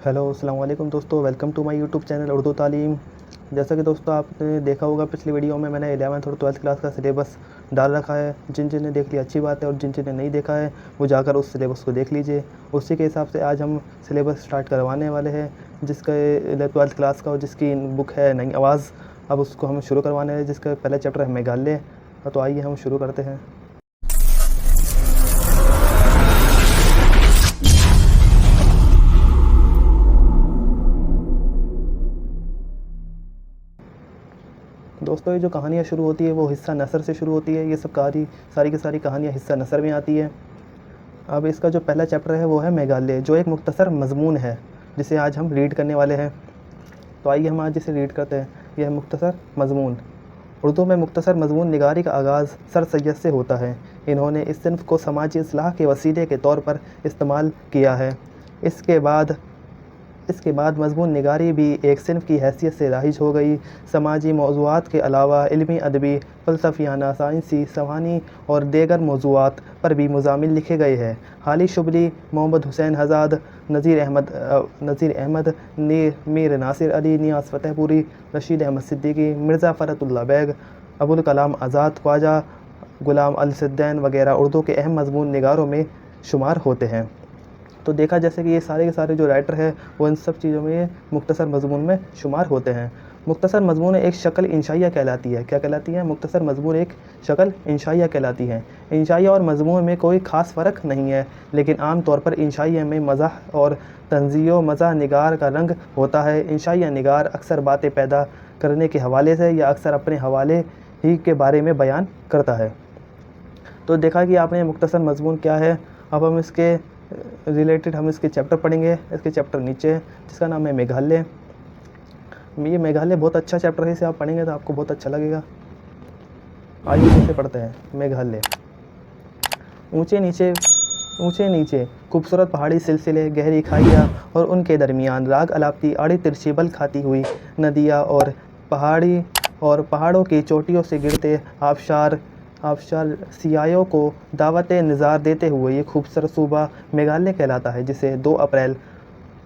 Hello अस्सलाम वालेकुम दोस्तों, welcome to my YouTube channel Urdu Taleem. जैसा कि दोस्तों आपने देखा होगा पिछली वीडियो में मैंने 11th और 12th क्लास का सिलेबस डाल रखा है। जिन जिन ने देख लिया अच्छी बात है, और जिन जिन ने नहीं देखा है वो जाकर उस सिलेबस को देख लीजिए। उसी के हिसाब से आज हम सिलेबस स्टार्ट करवाने वाले हैं, जिसका 12th क्लास का और जिसकी बुक है नई आवाज़। अब उसको हम शुरू करवाने हैं, जिसका पहला चैप्टर है मेघालय। तो आइए हम शुरू करते हैं। दोस्तों, ये जो कहानियाँ शुरू होती है वो हिस्सा नसर से शुरू होती है। ये सब सारी की सारी कहानियाँ हिस्सा नसर में आती है। अब इसका जो पहला चैप्टर है वो है मेघालय, जो एक मुख्तसर मज़मून है जिसे आज हम रीड करने वाले हैं। तो आइए हम आज इसे रीड करते हैं। यह है मुख्तसर मज़मून। उर्दू में मुख्तसर मज़मून निगारी का आगाज़ सर सैयद से होता है। इन्होंने इस सिन्फ़ को समाजी इस्लाह के वसीले के तौर पर इस्तेमाल किया है। इसके बाद मज़मून निगारी भी एक सिन्फ़ की हैसियत से राइज हो गई। समाजी मौज़ूआत के अलावा इल्मी, अदबी, फ़लसफ़ियाना, साइंसी, सवानी और दीगर मौज़ूआत पर भी मज़ामिन लिखे गए हैं। हाली शुबली, मोहम्मद हुसैन हज़ाद, नज़ीर अहमद, मीर नासिर अली, नियाज़ फ़तेहपुरी, रशीद अहमद सिद्दीकी, मिर्ज़ा फ़रतुल्लाह बैग, अबुल कलाम आज़ाद, ख्वाजा ग़ुलाम अल सिद्दीन वगैरह उर्दू के अहम मज़मून निगारों में शुमार होते हैं। तो देखा जैसे कि ये सारे के सारे जो राइटर हैं वो इन सब चीज़ों में मुख्तसर मज़मून में शुमार होते हैं। मुख्तसर मज़मून एक शक्ल इंशाइया कहलाती है। क्या कहलाती है? मुख्तसर मज़मून एक शक्ल इंशाइया कहलाती है। इंशाइया और मज़मून में कोई ख़ास फ़र्क नहीं है, लेकिन आम तौर पर इंशाइया में मज़ाह और तंज़ीयो मज़ाह निगार का रंग होता है। इंशाइया निगार अक्सर बातें पैदा करने के हवाले से या अक्सर अपने हवाले ही के बारे में बयान करता है। तो देखा कि आपने मुख्तसर मज़मून क्या है। अब हम इसके रिलेटेड हम इसके चैप्टर पढ़ेंगे। इसके चैप्टर नीचे है, जिसका नाम है मेघालय। ये मेघालय बहुत अच्छा चैप्टर है, इसे आप पढ़ेंगे तो आपको बहुत अच्छा लगेगा। आइए इसे पढ़ते हैं। मेघालय। ऊंचे नीचे खूबसूरत पहाड़ी सिलसिले, गहरी खाइयाँ और उनके दरमियान राग अलापती आड़ी तिरछी बल खाती हुई नदियाँ और पहाड़ों की चोटियों से गिरते आबशार सियायों को दावत निज़ार देते हुए ये खूबसूरत सूबा मेघालय कहलाता है, जिसे 2 अप्रैल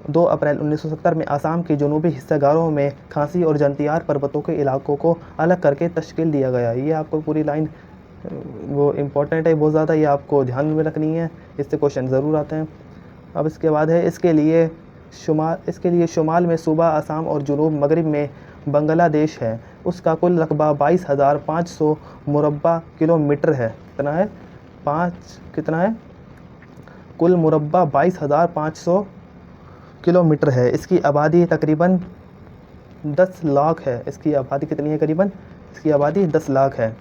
1970 में आसाम के जनूबी हिस्सेदारों में खासी और जंतियार पर्वतों के इलाकों को अलग करके तश्कील दिया गया। ये आपको पूरी लाइन वो इम्पोर्टेंट है बहुत ज़्यादा, ये आपको ध्यान में रखनी है, इससे क्वेश्चन ज़रूर आते हैं। अब इसके बाद है इसके लिए शुमाल में सूबा असम और जुनूब मगरिब में बांग्लादेश है। उसका कुल रकबा 22,500 मुरब्बा किलोमीटर है। कितना है? कुल मुरब्बा 22,500 किलोमीटर है। इसकी आबादी तकरीबन 10 लाख है। इसकी आबादी कितनी है? करीबन इसकी आबादी 10 लाख है।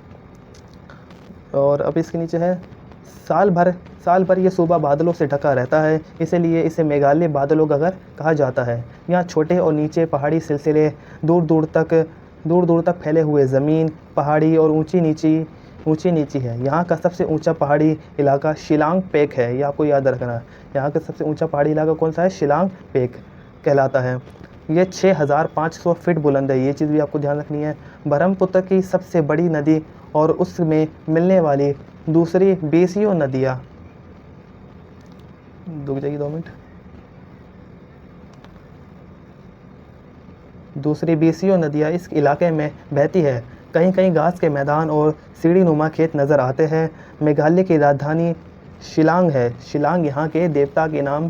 और अब इसके नीचे है साल भर ये सूबा बादलों से ढका रहता है, इसलिए इसे मेघालय बादलों का घर कहा जाता है। यहाँ छोटे और नीचे पहाड़ी सिलसिले दूर दूर तक फैले हुए ज़मीन, पहाड़ी और ऊंची नीची है। यहाँ का सबसे ऊंचा पहाड़ी इलाका शिलांग पेक है। ये आपको याद रखना है। यहाँ का सबसे ऊंचा पहाड़ी इलाका कौन सा है? शिलांग पेक कहलाता है। ये 6,500 फीट बुलंद है। ये चीज़ भी आपको ध्यान रखनी है। ब्रह्मपुत्र की सबसे बड़ी नदी और उसमें मिलने वाली दूसरी 20 नदियाँ, रुक जाइए 2 मिनट। दूसरी 20 नदियाँ इस इलाके में बहती है। कहीं कहीं घास के मैदान और सीढ़ी नुमा खेत नज़र आते हैं। मेघालय की राजधानी शिलांग है। शिलांग यहाँ के देवता के नाम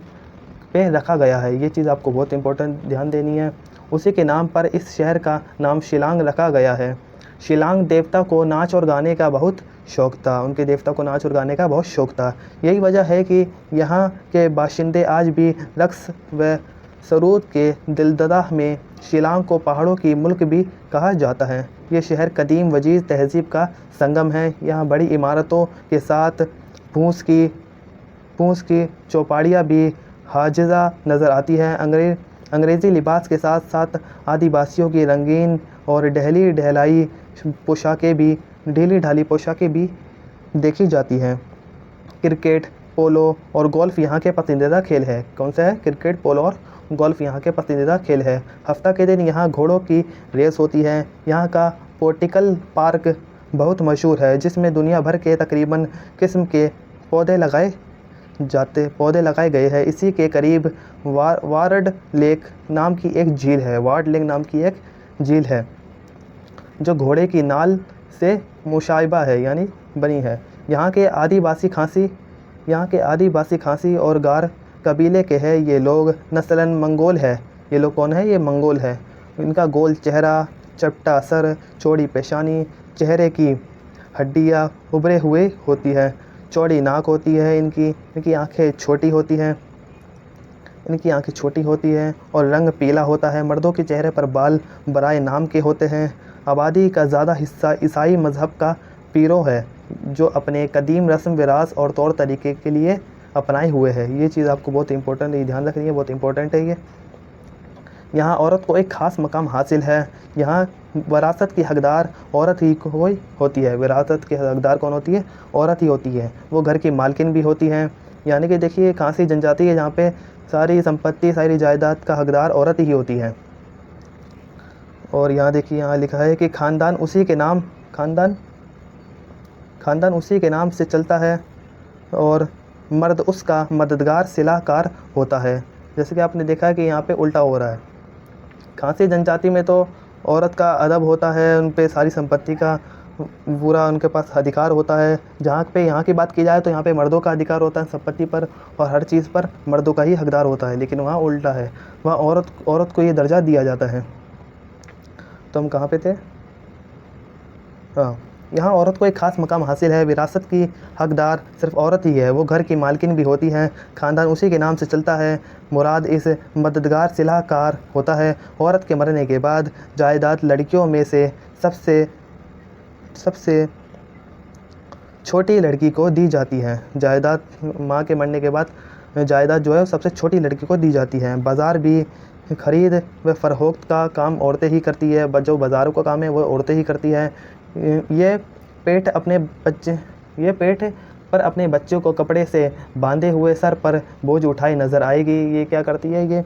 पे रखा गया है। ये चीज़ आपको बहुत इंपॉर्टेंट ध्यान देनी है। उसी के नाम पर इस शहर का नाम शिलांग रखा गया है। शिलांग देवता को नाच और गाने का बहुत शौक़ था। उनके देवता को नाच और गाने का बहुत शौक़ था। यही वजह है कि यहाँ के बाशिंदे आज भी रक्स व सरूद के दिलददा में शिलांग को पहाड़ों की मुल्क भी कहा जाता है। ये शहर कदीम वजीज़ तहज़ीब का संगम है। यहाँ बड़ी इमारतों के साथ फूस की चौपाड़ियाँ भी हाजिज़ा नज़र आती है। अंग्रेज़ी लिबास के साथ साथ आदिवासियों की रंगीन और ढीली ढाली पोशाकें भी देखी जाती हैं। क्रिकेट, पोलो और गोल्फ़ यहाँ के पसंदीदा खेल है। कौन सा है? क्रिकेट, पोलो और गोल्फ़ यहाँ के पसंदीदा खेल है। हफ्ता के दिन यहाँ घोड़ों की रेस होती है। यहाँ का पोटिकल पार्क बहुत मशहूर है, जिसमें दुनिया भर के तकरीबन किस्म के पौधे लगाए पौधे लगाए गए हैं। इसी के करीब वार्ड लेक नाम की एक झील है। वार्ड लेक नाम की एक झील है जो घोड़े की नाल से मुशाइबा है यानी बनी है। यहाँ के आदिवासी खासी और गार कबीले के हैं। ये लोग नस्लन मंगोल है। ये लोग कौन है? ये मंगोल है। इनका गोल चेहरा, चपटा सर, चौड़ी पेशानी, चेहरे की हड्डियाँ उभरे हुए होती है, चौड़ी नाक होती है, इनकी आंखें छोटी होती हैं और रंग पीला होता है। मर्दों के चेहरे पर बाल बराए नाम के होते हैं। आबादी का ज़्यादा हिस्सा ईसाई मज़हब का पीरो है जो अपने कदीम रस्म विरास और तौर तरीके के लिए अपनाए हुए है। ये चीज़ आपको बहुत इंपॉर्टेंट है, ध्यान रखनी है, बहुत इंपॉर्टेंट है ये। यहाँ औरत को एक ख़ास मकाम हासिल है। यहाँ विरासत की हकदार औरत ही कोई होती है। विरासत की हकदार कौन होती है? औरत ही होती है। वो घर की मालकिन भी होती हैं। यानी कि देखिए खासी जनजाति है जहाँ पे सारी संपत्ति, सारी जायदाद का हकदार औरत ही होती है। और यहाँ देखिए, यहाँ लिखा है कि खानदान उसी के नाम से चलता है और मर्द उसका मददगार सिलाकार होता है। जैसे कि आपने देखा है कि यहाँ पे उल्टा हो रहा है। खासी जनजाति में तो औरत का अदब होता है, उन पे सारी संपत्ति का पूरा उनके पास अधिकार होता है। जहाँ पे यहाँ की बात की जाए तो यहाँ पे मर्दों का अधिकार होता है संपत्ति पर और हर चीज़ पर मर्दों का ही हकदार होता है। लेकिन वहाँ उल्टा है, वहाँ औरत को ये दर्जा दिया जाता है। तो हम कहाँ पे थे? हाँ, यहाँ औरत को एक ख़ास मकाम हासिल है। विरासत की हकदार सिर्फ औरत ही है। वो घर की मालकिन भी होती है। ख़ानदान उसी के नाम से चलता है। मुराद इस मददगार सलाहकार होता है। औरत के मरने के बाद जायदाद लड़कियों में से सबसे छोटी लड़की को दी जाती है। जायदाद माँ के मरने के बाद जायदाद जो है सबसे छोटी लड़की को दी जाती है। बाज़ार भी ख़रीद व फ़रोख्त का काम औरतें ही करती है। जो बाज़ारों का काम है वो औरतें ही करती है। ये पेट पर अपने बच्चों को कपड़े से बांधे हुए सर पर बोझ उठाई नज़र आएगी। ये क्या करती है? ये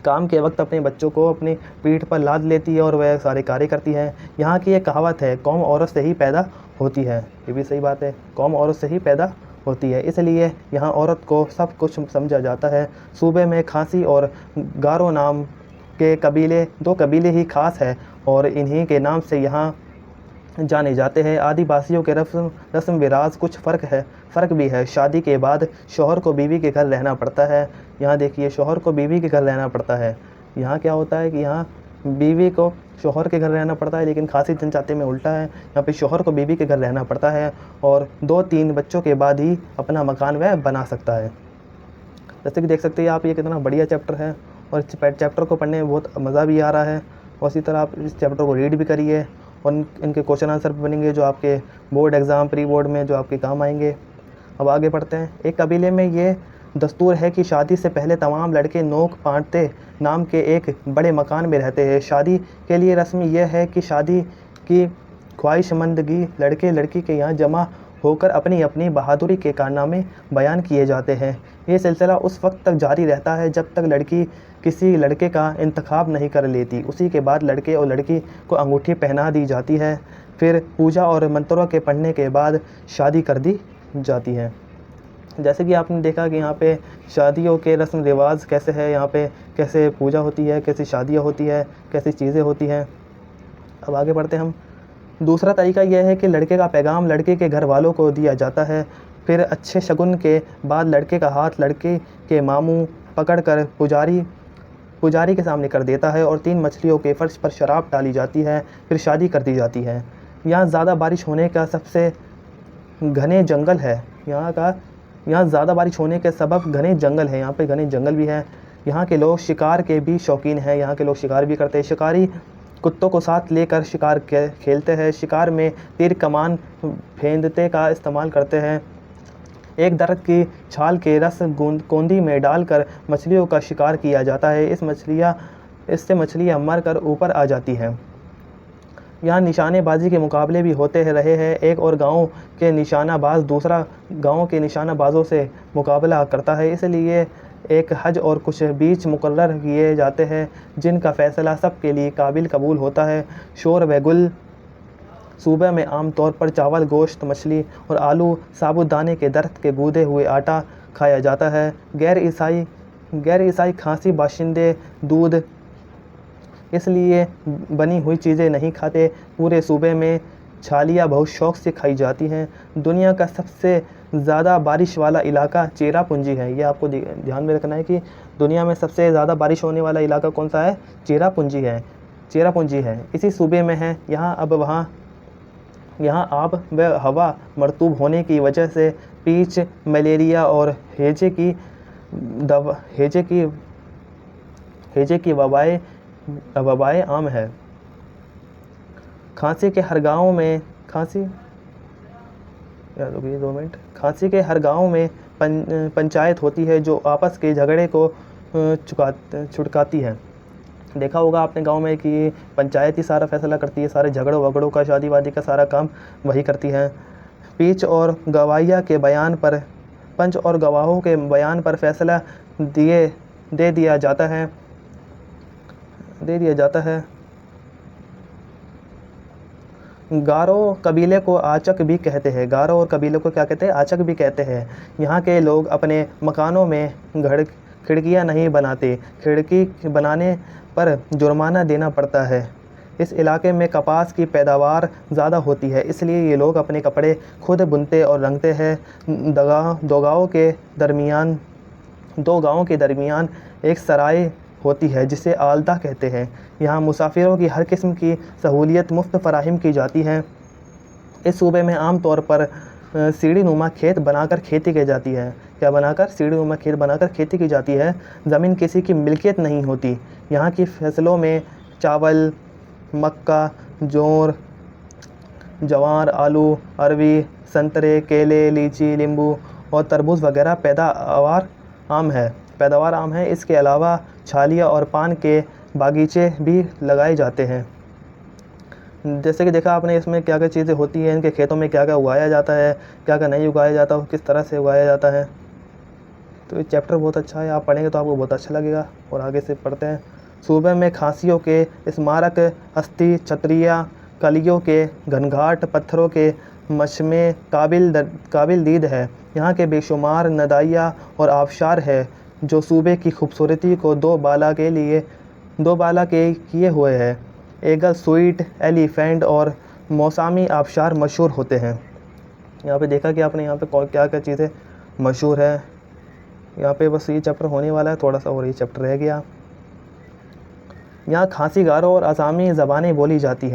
काम के वक्त अपने बच्चों को अपनी पीठ पर लाद लेती है और वह सारे कार्य करती है। यहाँ की एक कहावत है, कौम औरत से ही पैदा होती है। ये भी सही बात है, कौम औरत से ही पैदा होती है। इसलिए यहाँ औरत को सब कुछ समझा जाता है। सूबे में खासी और गारो नाम के दो कबीले ही खास है और इन्हीं के नाम से यहाँ जाने जाते हैं। आदिवासियों के रस्म विराज कुछ फ़र्क भी है। शादी के बाद शौहर को बीवी के घर रहना पड़ता है। यहाँ देखिए, शौहर को बीवी के घर रहना पड़ता है। यहाँ क्या होता है कि यहाँ बीवी को शौहर के घर रहना पड़ता है, लेकिन खासी जनजाति में उल्टा है। यहाँ पे शौहर को बीवी के घर रहना पड़ता है और 2-3 बच्चों के बाद ही अपना मकान वह बना सकता है। जैसे कि देख सकते हैं आप, ये कितना बढ़िया चैप्टर है और इस चैप्टर को पढ़ने में बहुत मज़ा भी आ रहा है। और इसी तरह आप इस चैप्टर को रीड भी करिए और इनके क्वेश्चन आंसर बनेंगे जो आपके बोर्ड एग्ज़ाम, प्री बोर्ड में जो आपके काम आएंगे। अब आगे बढ़ते हैं। एक कबीले में ये दस्तूर है कि शादी से पहले तमाम लड़के नोक पांटे नाम के एक बड़े मकान में रहते हैं। शादी के लिए रस्म यह है कि शादी की ख्वाहिशमंदगी लड़के लड़की के यहाँ जमा होकर अपनी अपनी बहादुरी के कारनामे बयान किए जाते हैं। ये सिलसिला उस वक्त तक जारी रहता है जब तक लड़की किसी लड़के का इंतखाब नहीं कर लेती। उसी के बाद लड़के और लड़की को अंगूठी पहना दी जाती है। फिर पूजा और मंत्रों के पढ़ने के बाद शादी कर दी जाती है। जैसे कि आपने देखा कि यहाँ पे शादियों के रस्म रिवाज कैसे है, यहाँ पे कैसे पूजा होती है, कैसी शादियाँ होती है, कैसी चीज़ें होती हैं। अब आगे बढ़ते हैं हम। दूसरा तरीका यह है कि लड़के का पैगाम लड़के के घर वालों को दिया जाता है। फिर अच्छे शगुन के बाद लड़के का हाथ लड़के के मामू पकड़कर पुजारी के सामने कर देता है और 3 मछलियों के फर्श पर शराब डाली जाती है। फिर शादी कर दी जाती है। यहाँ ज़्यादा बारिश होने का सबसे घने जंगल है। यहाँ ज़्यादा बारिश होने के सबब घने जंगल है। यहाँ पे घने जंगल भी है। यहाँ के लोग शिकार के भी शौकीन हैं। यहाँ के लोग शिकार भी करते हैं। शिकारी कुत्तों को साथ लेकर शिकार खेलते हैं। शिकार में तीर कमान फेंदते का इस्तेमाल करते हैं। एक दरख्त की छाल के रस कोंदी में डालकर मछलियों का शिकार किया जाता है। इससे मछलियाँ मर कर ऊपर आ जाती हैं। यहाँ निशानेबाजी के मुकाबले भी होते रहे हैं। एक और गांव के निशानाबाज दूसरा गांव के निशानाबाजों से मुकाबला करता है। इसलिए एक हज और कुछ बीच मुकर्रर किए जाते हैं जिनका फ़ैसला सबके लिए काबिल कबूल होता है। शोर व गुल सूबे में आम तौर पर चावल, गोश्त, मछली और आलू, साबुत दाने के दरख्त के गूदे हुए आटा, खाया जाता है। गैर ईसाई खांसी बाशिंदे दूध इसलिए बनी हुई चीज़ें नहीं खाते। पूरे सूबे में छालियाँ बहुत शौक़ से खाई जाती हैं। दुनिया का सबसे ज़्यादा बारिश वाला इलाका चेरापूंजी है। ये आपको ध्यान में रखना है कि दुनिया में सबसे ज़्यादा बारिश होने वाला इलाका कौन सा है? चेरापूंजी है, इसी सूबे में है। यहाँ आब व हवा मरतूब होने की वजह से पीच, मलेरिया और हैजे की वबाएँ आम है। खांसी के हर गांव में पंचायत होती है जो आपस के झगड़े को छुटकाती है। देखा होगा आपने गांव में कि पंचायत ही सारा फैसला करती है, सारे झगड़ों वगड़ों का, शादी वादी का सारा काम वही करती है। पंच और गवाहों के बयान पर फैसला दे दिया जाता है। गारो कबीले को आचक भी कहते हैं। गारो और कबीले को क्या कहते हैं? आचक भी कहते हैं। यहाँ के लोग अपने मकानों में खिड़कियाँ नहीं बनाते। खिड़की बनाने पर जुर्माना देना पड़ता है। इस इलाके में कपास की पैदावार ज़्यादा होती है, इसलिए ये लोग अपने कपड़े खुद बुनते और रंगते हैं। दो गाँव के दरमियान एक सराय होती है जिसे आलता कहते हैं। यहाँ मुसाफिरों की हर किस्म की सहूलियत मुफ्त फराहम की जाती है। इस सूबे में आम तौर पर सीढ़ी नुमा खेत बनाकर खेती की जाती है। क्या बनाकर? सीढ़ी नुमा खेत बनाकर खेती की जाती है। ज़मीन किसी की मिल्कियत नहीं होती। यहाँ की फसलों में चावल, मक्का, जवार, आलू, अरवी, संतरे, केले, लीची, नींबू और तरबूज वगैरह पैदावार आम है। इसके अलावा छालिया और पान के बागीचे भी लगाए जाते हैं। जैसे कि देखा आपने इसमें क्या क्या चीज़ें होती हैं, इनके खेतों में क्या क्या उगाया जाता है, क्या क्या नहीं उगाया जाता, किस तरह से उगाया जाता है। तो ये चैप्टर बहुत अच्छा है, आप पढ़ेंगे तो आपको बहुत अच्छा लगेगा। और आगे से पढ़ते हैं। सूबे में खांसियों के स्मारक, अस्थि छत्रियाँ, कलियों के घनघाट, पत्थरों के मशमे काबिल दीद है। यहाँ के बेशुमार नदाइयाँ और आबशार है जो सूबे की खूबसूरती को दो बाला के किए हुए हैं। एगल, स्वीट, एलिफेंट और मौसमी आबशार मशहूर होते हैं। यहाँ पे देखा कि आपने यहाँ पे क्या क्या चीज़ें मशहूर है। यहाँ पे बस ये चैप्टर होने वाला है, थोड़ा सा और ये चैप्टर रह गया। यहाँ खासी, गारो और असामी ज़बानें बोली जाती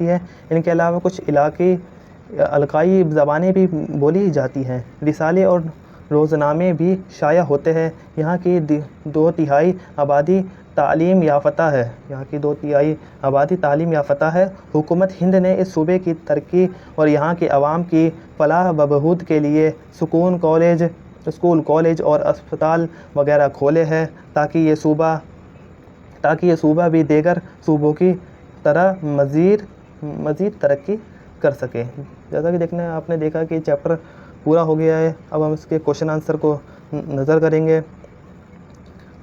हैं। इनके अलावा कुछ इलाकाई ज़बानें भी बोली जाती हैं। रिसाले और रोज़नामे भी शाया होते हैं। यहाँ की 2/3 आबादी तालीम याफ़्ता है। हुकूमत हिंद ने इस सूबे की तरक्की और यहाँ के अवाम की फलाह व बहबूद के लिए स्कूल, कॉलेज और अस्पताल वगैरह खोले हैं ताकि ये सूबा भी दीगर सूबों की तरह मज़ीद तरक्की कर सके। जैसा कि आपने देखा कि चैप्टर पूरा हो गया है। अब हम इसके क्वेश्चन आंसर को नज़र करेंगे।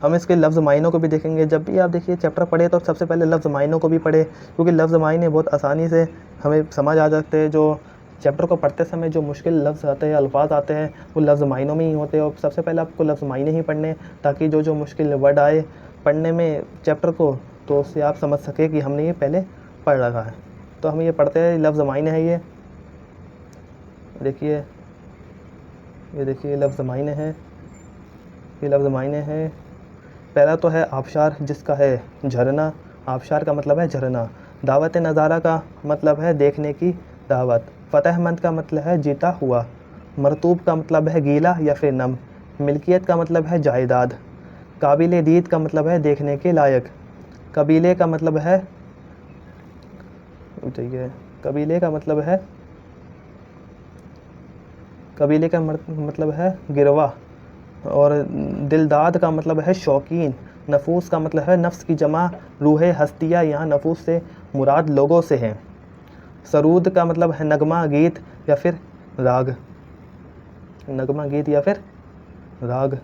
हम इसके लफ्ज़ मायनों को भी देखेंगे। जब भी आप देखिए चैप्टर पढ़े तो सबसे पहले लफ्ज़ मायनों को भी पढ़े, क्योंकि लफ्ज़ मायने बहुत आसानी से हमें समझ आ जाते हैं। जो चैप्टर को पढ़ते समय जो मुश्किल लफ्ज़ आते हैं, अल्फाज आते हैं, वो लफ्ज़ मायनों में ही होते हैं। और सबसे पहले आपको लफ्ज़ मायने ही पढ़ने, ताकि जो मुश्किल वर्ड आए पढ़ने में चैप्टर को, तो उससे आप समझ सके कि हमने ये पहले पढ़ रखा है। तो हम ये पढ़ते हैं। लफ्ज़ मायने है ये देखिए लफ्ज़ मायने हैं। ये लफ्ज़ मायने हैं। पहला तो है आबशार, जिसका है झरना। आबशार का मतलब है झरना। दावत नज़ारा का मतलब है देखने की दावत। फ़तेहमंद का मतलब है जीता हुआ। मरतूब का मतलब है गीला या फिर नम। मिल्कियत का मतलब है जायदाद। काबिल दीद का मतलब है देखने के लायक। कबीले का मतलब है गिरवा। और दिलदाद का मतलब है शौकीन। नफूस का मतलब है नफ्स की जमा रूहे हस्तियाँ। यहाँ नफूस से मुराद लोगों से हैं। सरूद का मतलब है नगमा, गीत या फिर राग।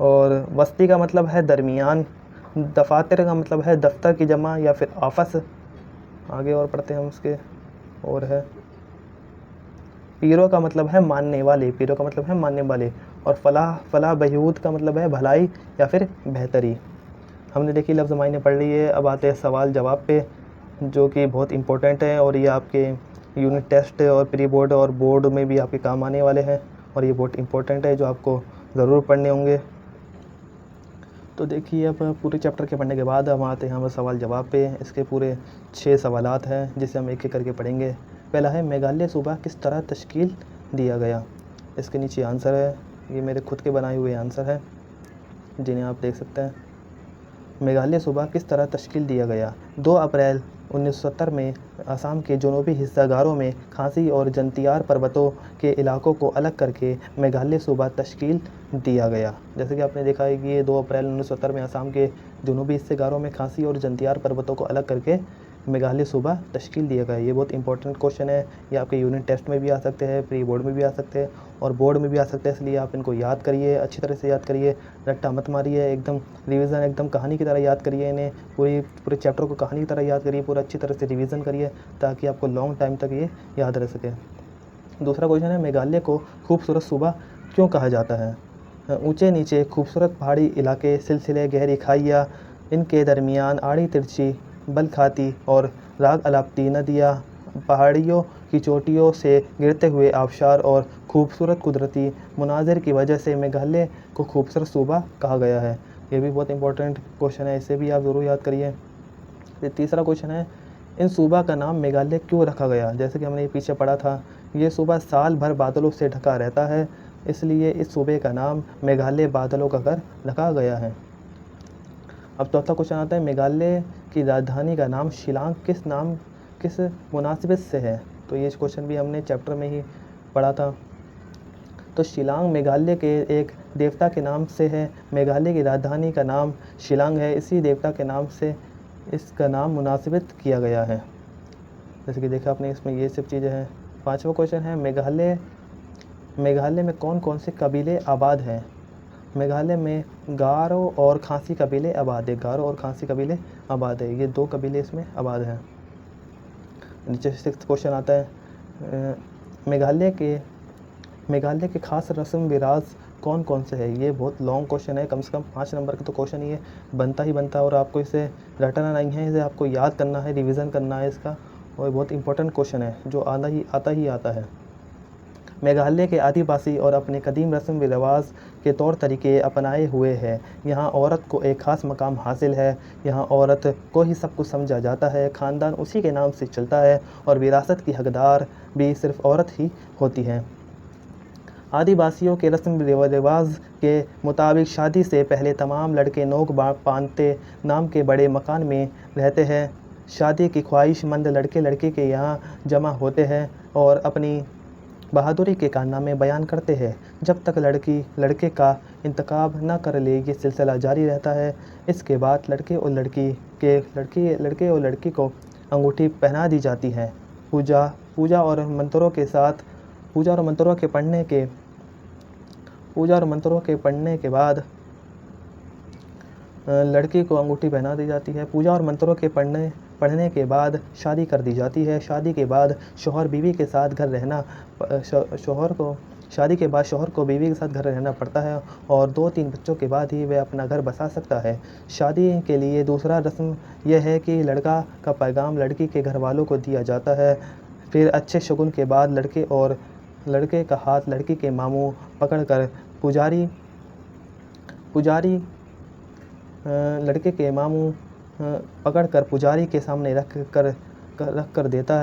और वस्ती का मतलब है दरमियान। दफातर का मतलब है दफ्तर की जमा या फिर ऑफिस। आगे और पढ़ते हैं हम उसके। और है पीरो का मतलब है मानने वाले, पीरो का मतलब है मानने वाले। और फलाह, फलाह बहूद का मतलब है भलाई या फिर बेहतरी। हमने देखी लफ्ज़ मायने पढ़ ली है। अब आते हैं सवाल जवाब पे, जो कि बहुत इंपॉर्टेंट है और ये आपके यूनिट टेस्ट और प्री बोर्ड और बोर्ड में भी आपके काम आने वाले हैं, और ये बहुत इंपॉर्टेंट है जो आपको ज़रूर पढ़ने होंगे। तो देखिए, अब पूरे चैप्टर के पढ़ने के बाद हम आते हैं हम सवाल जवाब पे। इसके पूरे 6 सवालात हैं जिसे हम एक एक करके पढ़ेंगे। पहला है, मेघालय सूबा किस तरह तश्कील दिया गया। इसके नीचे आंसर है, ये मेरे खुद के बनाए हुए आंसर हैं जिन्हें आप देख सकते हैं। मेघालय सूबा किस तरह तश्कील दिया गया। 2 अप्रैल 1970 में असम के जनूबी हिस्सागारों में खासी और जंतियार पर्वतों के इलाकों को अलग करके मेघालय सूबा तश्कील दिया गया। जैसे कि आपने देखा है कि ये 2 अप्रैल 1970 में असम के जनूबी हिस्सेगारों में खासी और जंतियार पर्वतों को अलग करके मेघालय सूबा तश्कील दिया गया। ये बहुत इंपॉर्टेंट क्वेश्चन है। ये आपके यूनिट टेस्ट में भी आ सकते हैं, प्री बोर्ड में भी आ सकते हैं और बोर्ड में भी आ सकते हैं, इसलिए आप इनको याद करिए, अच्छी तरह से याद करिए, रट्टा मत मारिए, एकदम रिवीजन, एकदम कहानी की तरह याद करिए इन्हें। पूरे चैप्टर को कहानी की तरह याद करिए, पूरा अच्छी तरह से रिवीजन करिए ताकि आपको लॉन्ग टाइम तक ये याद रह सके। दूसरा क्वेश्चन है, मेघालय को खूबसूरत सूबा क्यों कहा जाता है। ऊंचे नीचे खूबसूरत पहाड़ी इलाके, सिलसिले गहरी खाइयाँ, इनके दरमियान आड़ी तिरछी बल खाती और राग अलापती नदियाँ, पहाड़ियों की चोटियों से गिरते हुए आबशार और खूबसूरत कुदरती मुनाजिर की वजह से मेघालय को खूबसूरत सूबा कहा गया है। ये भी बहुत इंपॉर्टेंट क्वेश्चन है, इसे भी आप ज़रूर याद करिए। फिर तीसरा क्वेश्चन है, इन सूबा का नाम मेघालय क्यों रखा गया। जैसे कि हमने ये पीछे पढ़ा था, ये सूबा साल भर बादलों से ढका रहता है, इसलिए इस सूबे का नाम मेघालय बादलों का घर रखा गया है। अब चौथा क्वेश्चन आता है, मेघालय की राजधानी का नाम शिलांग किस मुनासिबत से है। तो ये क्वेश्चन भी हमने चैप्टर में ही पढ़ा था। तो शिलांग मेघालय के एक देवता के नाम से है। मेघालय की राजधानी का नाम शिलांग है, इसी देवता के नाम से इसका नाम मुनासिबत किया गया है। जैसे कि देखा आपने, इसमें ये सब चीज़ें हैं। पाँचवा क्वेश्चन है, मेघालय में कौन कौन से कबीले आबाद हैं। मेघालय में गारो और खासी कबीले आबाद है, गारो और खासी कबीले आबाद है, ये 2 कबीले इसमें आबाद हैं। नीचे 6th क्वेश्चन आता है, मेघालय के खास रस्म रिवाज कौन कौन से है। ये बहुत लॉन्ग क्वेश्चन है, कम से कम 5 नंबर का तो क्वेश्चन ये बनता ही बनता है और आपको इसे रटना नहीं है, इसे आपको याद करना है, रिवीजन करना है इसका, और बहुत इंपॉर्टेंट क्वेश्चन है जो आता है। मेघालय के आदिवासी और अपने कदीम रस्म व रिवाज के तौर तरीके अपनाए हुए हैं। यहाँ औरत को एक ख़ास मकाम हासिल है, यहाँ औरत को ही सब कुछ समझा जाता है, ख़ानदान उसी के नाम से चलता है और विरासत की हकदार भी सिर्फ औरत ही होती है। आदिवासियों के रस्म रिवाज के मुताबिक शादी से पहले तमाम लड़के नोक बांधते नाम के बड़े मकान में रहते हैं। शादी की ख्वाहिशमंद लड़के लड़की के यहाँ जमा होते हैं और अपनी बहादुरी के कारनामे बयान करते हैं। जब तक लड़की लड़के का इंतखाब न कर ले, ये सिलसिला जारी रहता है। इसके बाद लड़के और लड़की को अंगूठी पहना दी जाती है। पूजा और मंत्रों के पढ़ने के बाद लड़की को अंगूठी पहना दी जाती है। पूजा और मंत्रों के पढ़ने के बाद शादी कर दी जाती है। शादी के बाद शौहर को बीवी के साथ घर रहना पड़ता है और 2-3 बच्चों के बाद ही वह अपना घर बसा सकता है। शादी के लिए दूसरा रस्म यह है कि लड़का का पैगाम लड़की के घर वालों को दिया जाता है। फिर अच्छे शगुन के बाद लड़के का हाथ लड़की के मामू पकड़कर पुजारी के सामने रख कर देता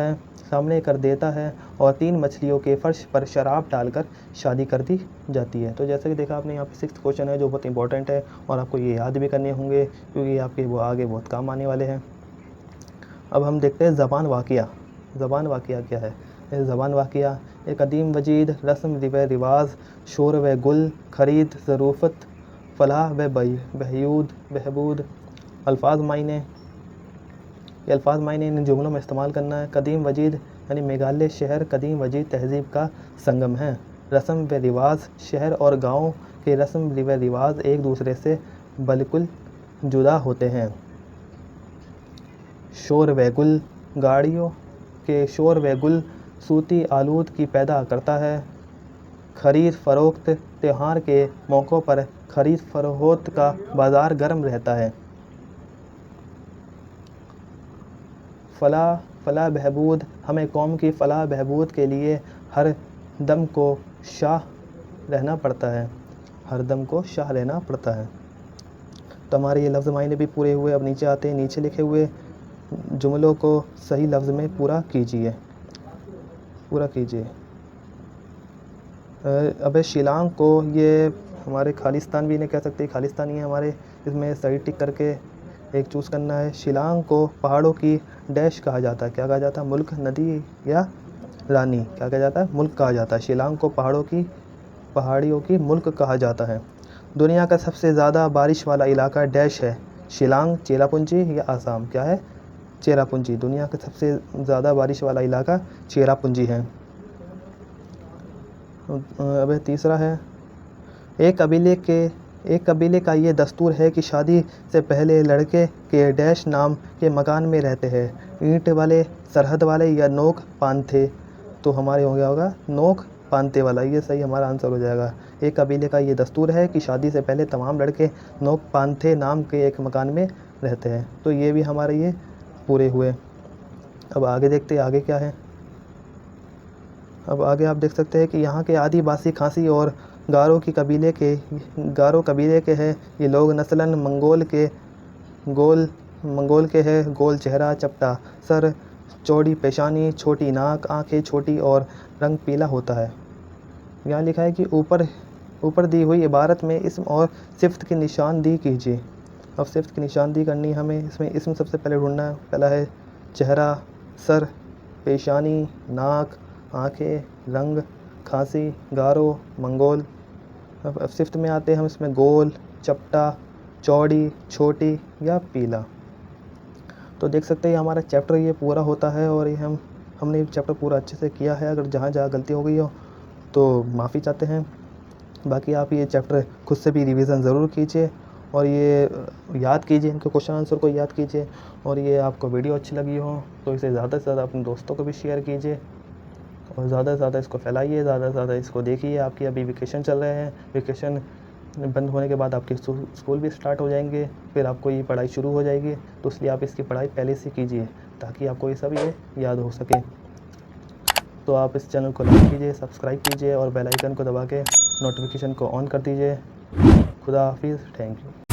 है और 3 मछलियों के फर्श पर शराब डालकर शादी कर दी जाती है। तो जैसे कि देखा आपने, यहाँ पे 6th क्वेश्चन है जो बहुत इंपॉर्टेंट है और आपको ये याद भी करने होंगे क्योंकि आपके वो आगे बहुत काम आने वाले हैं। अब हम देखते हैं ज़बान वाक़िया। ज़बान वाक़िया क्या है। ज़बान वाक़िया एक कदीम वजीद रस्म व रिवाज, शोर व गुल, खरीद, ज़रूफ़त, फलाह व बहबूद, अल्फाज मायने इन जुमलों में इस्तेमाल करना है। कदीम वजीद यानी मेघालय शहर कदीम वजीद तहज़ीब का संगम है। रस्म व रिवाज, शहर और गाँव के रस्म व रिवाज एक दूसरे से बिल्कुल जुदा होते हैं। शोर व गुल, गाड़ियों के शोर व गुल सूती आलूदगी पैदा करता है। खरीद फरोख्त त्योहार के मौक़ों पर खरीद फरोख्त का बाज़ार गर्म रहता है। फलाह बहबूद हमें कौम की फलाह बहबूद के लिए हर दम को शाह रहना पड़ता है। हर दम को शाह रहना पड़ता है। तो हमारे ये लफ्ज़ मायने भी पूरे हुए। अब नीचे आते हैं। नीचे लिखे हुए जुमलों को सही लफ्ज़ में पूरा कीजिए। अब शिलांग को ये हमारे खालिस्तान भी नहीं कह सकते, खालिस्तानी है हमारे। इसमें सही टिक करके एक चूज़ करना है। शिलांग को पहाड़ों की डैश कहा जाता है। क्या कहा जाता है? मुल्क, नदी या रानी। क्या कहा जाता है? मुल्क कहा जाता है। शिलांग को पहाड़ियों की मुल्क कहा जाता है। दुनिया का सबसे ज़्यादा बारिश वाला इलाका डैश है। शिलांग, चेरापूंजी या आसाम। क्या है? चेरापूंजी। दुनिया का सबसे ज़्यादा बारिश वाला इलाका चेरापूंजी है। अब तीसरा है, एक कबीले का ये दस्तूर है कि शादी से पहले लड़के के डैश नाम के मकान में रहते हैं। ईंट वाले, सरहद वाले या नोक पांथे। तो हमारे हो गया होगा नोक पांथे वाला। ये सही हमारा आंसर हो जाएगा। एक कबीले का ये दस्तूर है कि शादी से पहले तमाम लड़के नोक पांथे नाम के एक मकान में रहते हैं। तो ये भी हमारे ये पूरे हुए। अब आगे देखते हैं आगे क्या है। अब आगे आप देख सकते हैं कि यहाँ के आदिवासी खासी और गारो कबीले के हैं। ये लोग नस्लन मंगोल के हैं। गोल चेहरा, चपटा सर, चौड़ी पेशानी, छोटी नाक, आंखें छोटी और रंग पीला होता है। यहाँ लिखा है कि ऊपर दी हुई इबारत में इस्म और सिफ्त की निशानदी कीजिए। अब सिफ्त की निशानदी करनी हमें। इसमें इस्म सबसे पहले ढूंढना है। पहला है चेहरा, सर, पेशानी, नाक, आंखें, रंग, खांसी, गारो, मंगोल। अब सिफ्त में आते हैं हम। इसमें गोल, चपटा, चौड़ी, छोटी या पीला। तो देख सकते हैं हमारा चैप्टर ये पूरा होता है और ये हमने ये चैप्टर पूरा अच्छे से किया है। अगर जहाँ गलती हो गई हो तो माफ़ी चाहते हैं। बाकी आप ये चैप्टर खुद से भी रिवीजन ज़रूर कीजिए और ये याद कीजिए, इनके क्वेश्चन आंसर को याद कीजिए। और ये आपको वीडियो अच्छी लगी हो तो इसे ज़्यादा से ज़्यादा अपने दोस्तों को भी शेयर कीजिए और ज़्यादा से ज़्यादा इसको फैलाइए, ज़्यादा से ज़्यादा इसको देखिए। आपकी अभी वेकेशन चल रहे हैं। वेकेशन बंद होने के बाद आपके स्कूल भी स्टार्ट हो जाएंगे, फिर आपको ये पढ़ाई शुरू हो जाएगी। तो इसलिए आप इसकी पढ़ाई पहले से कीजिए ताकि आपको ये सब ये याद हो सके। तो आप इस चैनल को लाइक कीजिए, सब्सक्राइब कीजिए और बेल आइकन को दबा के नोटिफिकेशन को ऑन कर दीजिए। खुदा हाफिज़। Thank you.